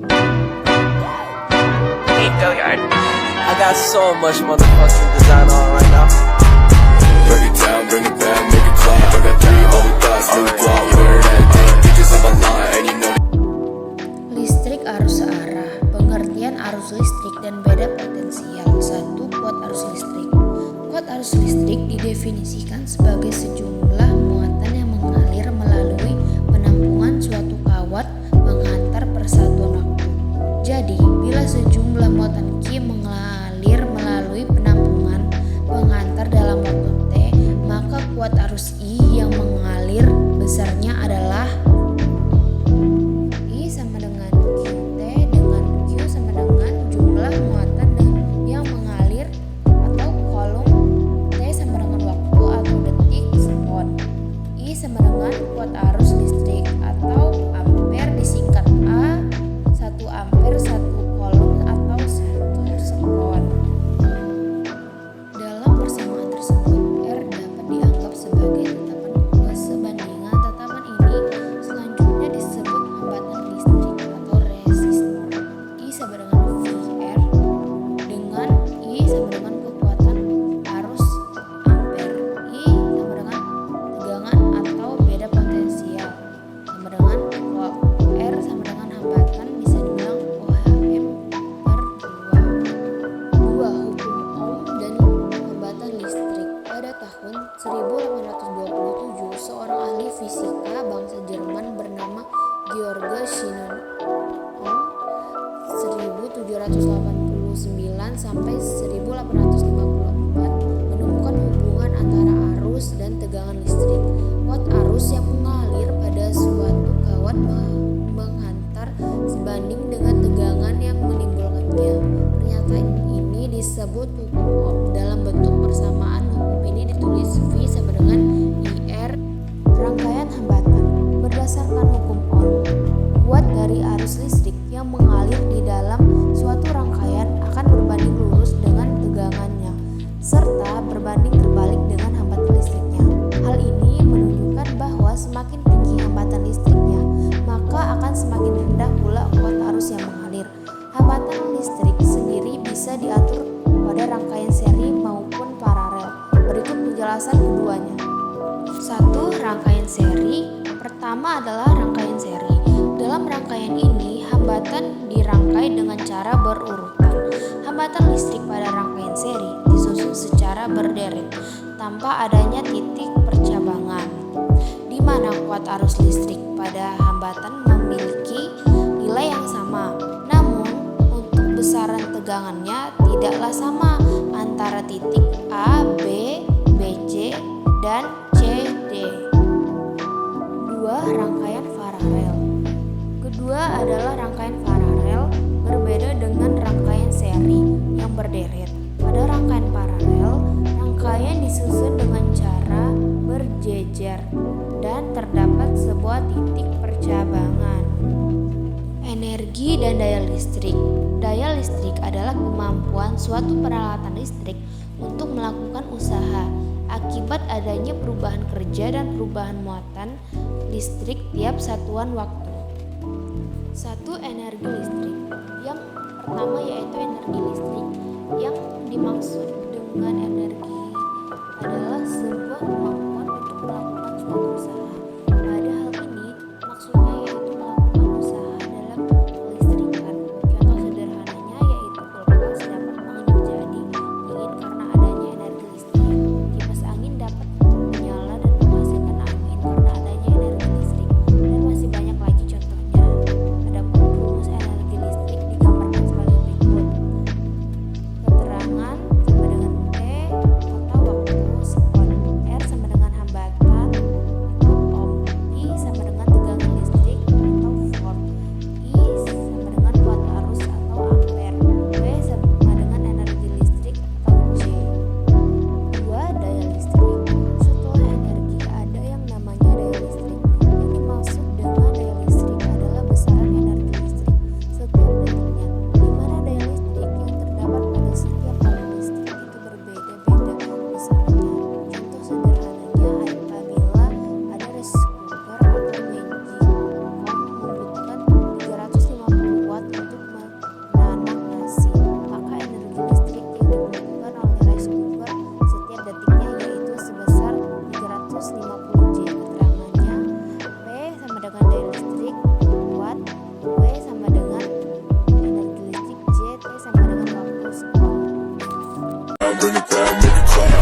Hey, Billiard. I got so much motherfucking design on right now. Break it down, bring it back, make it clap. I got three old thoughts, new guap, wear that day. Bitches on my line, and you know. Listrik arus searah. Pengertian arus listrik dan beda potensial. 1. Kuat arus listrik. Kuat arus listrik didefinisikan sebagai sejumlah muatan yang mengalir melalui penampungan suatu kawat penghantar persatuan waktu. Jadi, bila sejumlah muatan Q mengalir melalui penampungan penghantar dalam waktu T, maka kuat arus I yang mengalir besarnya adalah I sama dengan QT dengan Q sama dengan jumlah muatan yang mengalir atau kolom, T sama dengan waktu atau detik sekon. I sama dengan kuat arus listrik atau ampere disingkat A, 1 ampere 1 kolom atau 1 sekon. Dalam persamaan tersebut, R dapat dianggap sebagai tetapan kesebandingan. Tetapan ini selanjutnya disebut hambatan listrik atau resistor. I sama dengan VR dengan I sama dengan kekuatan arus ampere. I sama dengan tegangan atau beda potensial. Sama dengan R sama dengan hambatan, bisa dibilang OHM per 2. Hukum Ohm dan hambatan listrik. Pada tahun 1827, seorang ahli fisika bangsa Jerman bernama Georg Siemens 1789 sampai 1854 menemukan hubungan antara arus dan tegangan listrik. Kuat arus yang mengalir pada suatu kawat menghantar sebanding dengan tegangan yang menimbulkannya. Pernyataan ini disebut hukum Ohm. Dalam bentuk persamaan, hukum ini ditulis V sama dengan IR. Rangkaian hambatan. Berdasarkan hukum Ohm, kuat dari arus listrik yang mengalir di dalam suatu rangkaian akan berbanding lurus dengan tegangannya serta berbanding terbalik dengan hambatan listriknya. Hal ini menunjukkan bahwa semakin tinggi hambatan listriknya, maka akan semakin rendah pula kuat arus yang mengalir. Hambatan listrik sendiri bisa diatur pada rangkaian seri maupun paralel. Berikut penjelasan keduanya. 1. Rangkaian seri. Pertama adalah rangkaian seri. Dalam rangkaian ini, hambatan dirangkai dengan cara berurutan. Hambatan listrik pada rangkaian seri disusun secara berderet tanpa adanya titik percabangan, di mana kuat arus listrik pada hambatan memiliki nilai yang sama. Namun, untuk besaran tegangannya tidaklah sama antara titik A, B, BC, dan CD. 2. Rangkaian paralel. Kedua adalah rangkaian paralel, berbeda dengan rangkaian seri yang berderet. Pada rangkaian paralel, rangkaian disusun dengan cara berjejer dan terdapat sebuah titik percabangan. Energi dan daya listrik. Daya listrik adalah kemampuan suatu peralatan listrik untuk melakukan usaha akibat adanya perubahan kerja dan perubahan muatan listrik tiap satuan waktu. 1. Energi listrik. Yang pertama yaitu energi listrik. Yang dimaksud dengan energi adalah sebuah kemampuan untuk melakukan suatu usaha. Pada hal ini maksudnya yaitu melakukan usaha dalam kelistrikan. Contoh sederhananya yaitu kulkas dapat menjadi dingin karena adanya energi listrik. Kipas angin dapat menyala dan menghasilkan angin karena adanya energi listrik. Dan masih banyak lagi contohnya. Adapun rumus energi listrik digambarkan sebagai berikut. Keterangan sama dengan T down, bring it back, make it clap.